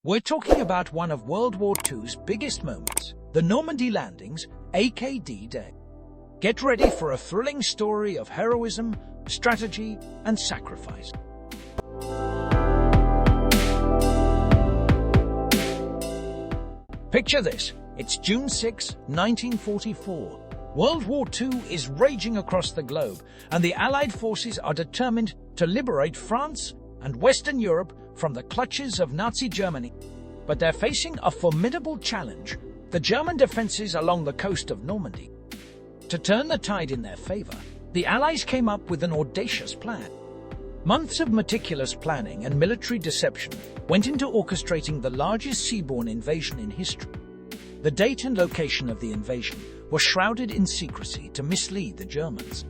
We're talking about one of World War II's biggest moments, the Normandy landings, aka D-Day. Get ready for a thrilling story of heroism, strategy, and sacrifice. Picture this. It's June 6, 1944. World War II is raging across the globe, and the Allied forces are determined to liberate France and Western Europe from the clutches of Nazi Germany. But they're facing a formidable challenge: the German defenses along the coast of Normandy. To turn the tide in their favor, the Allies came up with an audacious plan. Months of meticulous planning and military deception went into orchestrating the largest seaborne invasion in history. The date and location of the invasion were shrouded in secrecy to mislead the Germans.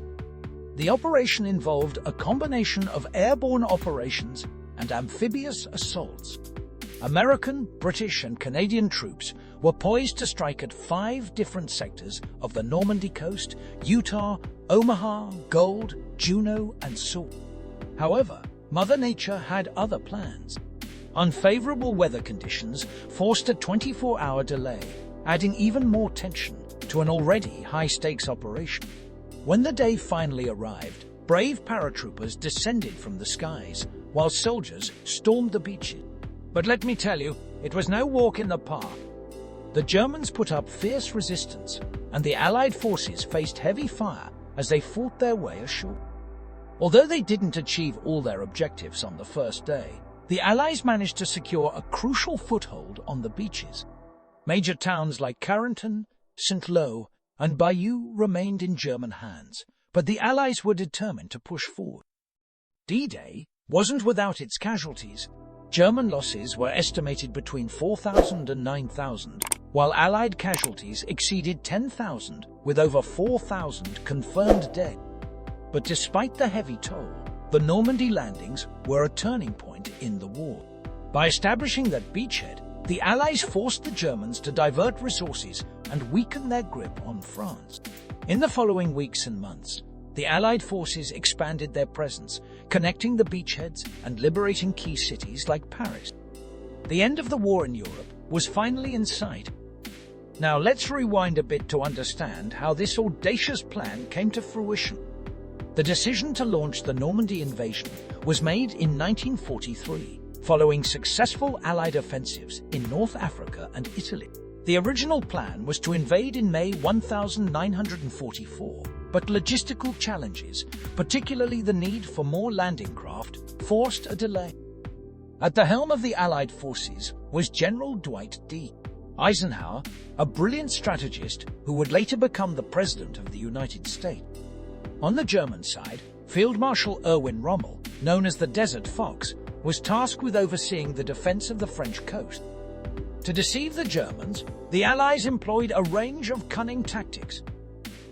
The operation involved a combination of airborne operations and amphibious assaults. American, British, and Canadian troops were poised to strike at 5 different sectors of the Normandy coast: Utah, Omaha, Gold, Juneau, and Sewell. However, Mother Nature had other plans. Unfavorable weather conditions forced a 24-hour delay, adding even more tension to an already high-stakes operation. When the day finally arrived, brave paratroopers descended from the skies, while soldiers stormed the beaches. But let me tell you, it was no walk in the park. The Germans put up fierce resistance, and the Allied forces faced heavy fire as they fought their way ashore. Although they didn't achieve all their objectives on the first day, the Allies managed to secure a crucial foothold on the beaches. Major towns like Carentan, Saint-Lô, and Bayeux remained in German hands, but the Allies were determined to push forward. D-Day wasn't without its casualties. German losses were estimated between 4,000 and 9,000, while Allied casualties exceeded 10,000, with over 4,000 confirmed dead. But despite the heavy toll, the Normandy landings were a turning point in the war. By establishing that beachhead, the Allies forced the Germans to divert resources and weaken their grip on France. In the following weeks and months, the Allied forces expanded their presence, connecting the beachheads and liberating key cities like Paris. The end of the war in Europe was finally in sight. Now let's rewind a bit to understand how this audacious plan came to fruition. The decision to launch the Normandy invasion was made in 1943, following successful Allied offensives in North Africa and Italy. The original plan was to invade in May 1944, but logistical challenges, particularly the need for more landing craft, forced a delay. At the helm of the Allied forces was General Dwight D. Eisenhower, a brilliant strategist who would later become the President of the United States. On the German side, Field Marshal Erwin Rommel, known as the Desert Fox, was tasked with overseeing the defense of the French coast. To deceive the Germans, the Allies employed a range of cunning tactics.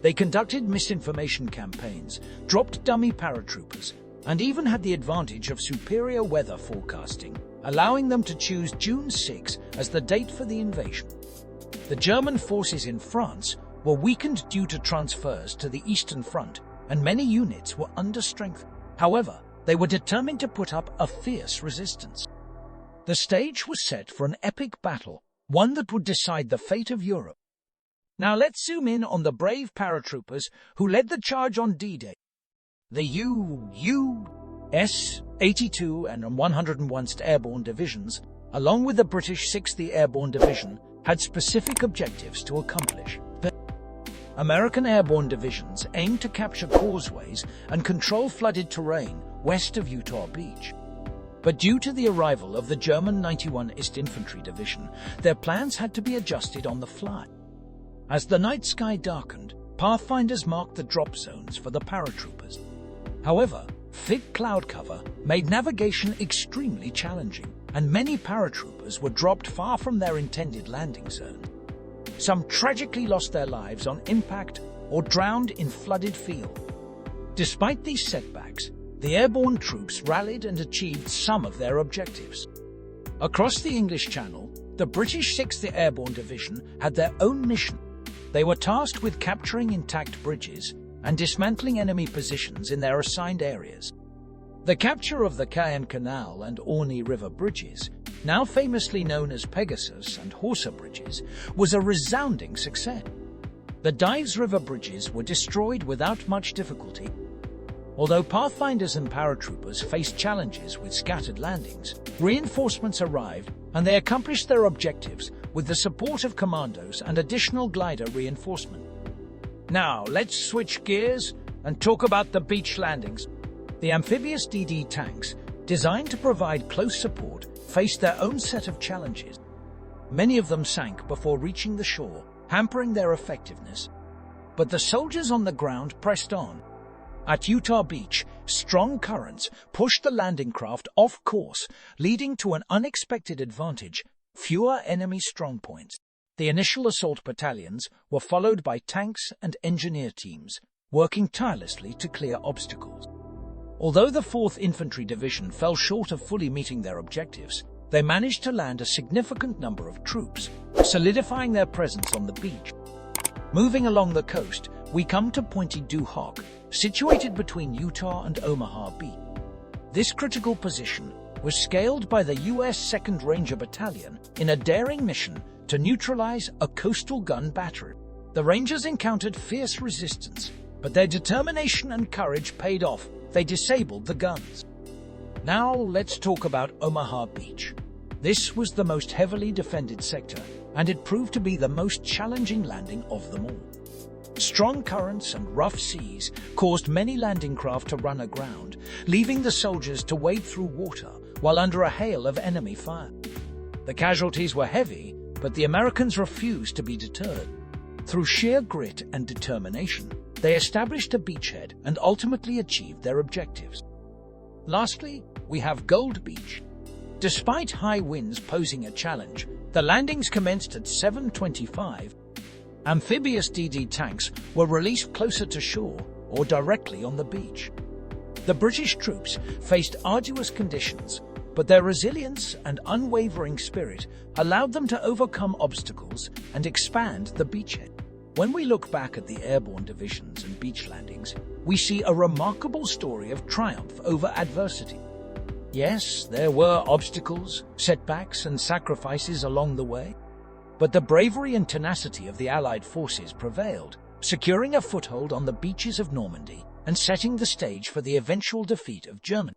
They conducted misinformation campaigns, dropped dummy paratroopers, and even had the advantage of superior weather forecasting, allowing them to choose June 6 as the date for the invasion. The German forces in France were weakened due to transfers to the Eastern Front, and many units were under-strengthened. However, they were determined to put up a fierce resistance. The stage was set for an epic battle, one that would decide the fate of Europe. Now let's zoom in on the brave paratroopers who led the charge on D-Day. The U.S. 82 and 101st Airborne Divisions, along with the British 6th Airborne Division, had specific objectives to accomplish. The American Airborne Divisions aimed to capture causeways and control flooded terrain west of Utah Beach. But due to the arrival of the German 91st Infantry Division, their plans had to be adjusted on the fly. As the night sky darkened, pathfinders marked the drop zones for the paratroopers. However, thick cloud cover made navigation extremely challenging, and many paratroopers were dropped far from their intended landing zone. Some tragically lost their lives on impact or drowned in flooded field. Despite these setbacks, the airborne troops rallied and achieved some of their objectives. Across the English Channel, the British 6th Airborne Division had their own mission. They were tasked with capturing intact bridges and dismantling enemy positions in their assigned areas. The capture of the Caen Canal and Orne River bridges now famously known as Pegasus and Horsa bridges, was a resounding success. The Dives River bridges were destroyed without much difficulty. Although pathfinders and paratroopers faced challenges with scattered landings, reinforcements arrived and they accomplished their objectives with the support of commandos and additional glider reinforcement. Now, let's switch gears and talk about the beach landings. The amphibious DD tanks, designed to provide close support, faced their own set of challenges. Many of them sank before reaching the shore, hampering their effectiveness. But the soldiers on the ground pressed on. At Utah Beach, strong currents pushed the landing craft off course, leading to an unexpected advantage: fewer enemy strongpoints. The initial assault battalions were followed by tanks and engineer teams, working tirelessly to clear obstacles. Although the 4th Infantry Division fell short of fully meeting their objectives, they managed to land a significant number of troops, solidifying their presence on the beach. Moving along the coast, we come to Pointe du Hoc, situated between Utah and Omaha Beach. This critical position was scaled by the U.S. 2nd Ranger Battalion in a daring mission to neutralize a coastal gun battery. The Rangers encountered fierce resistance, but their determination and courage paid off. They disabled the guns. Now let's talk about Omaha Beach. This was the most heavily defended sector, and it proved to be the most challenging landing of them all. Strong currents and rough seas caused many landing craft to run aground, leaving the soldiers to wade through water while under a hail of enemy fire. The casualties were heavy, but the Americans refused to be deterred. Through sheer grit and determination, they established a beachhead and ultimately achieved their objectives. Lastly, we have Gold Beach. Despite high winds posing a challenge, the landings commenced at 7:25. Amphibious DD tanks were released closer to shore or directly on the beach. The British troops faced arduous conditions, but their resilience and unwavering spirit allowed them to overcome obstacles and expand the beachhead. When we look back at the airborne divisions and beach landings, we see a remarkable story of triumph over adversity. Yes, there were obstacles, setbacks, and sacrifices along the way, but the bravery and tenacity of the Allied forces prevailed, securing a foothold on the beaches of Normandy and setting the stage for the eventual defeat of Germany.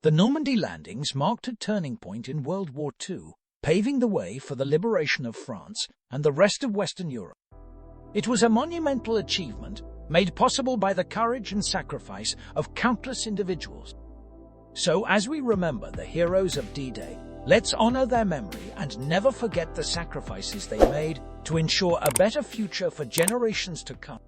The Normandy landings marked a turning point in World War II, paving the way for the liberation of France and the rest of Western Europe. It was a monumental achievement made possible by the courage and sacrifice of countless individuals. So, as we remember the heroes of D-Day, let's honor their memory and never forget the sacrifices they made to ensure a better future for generations to come.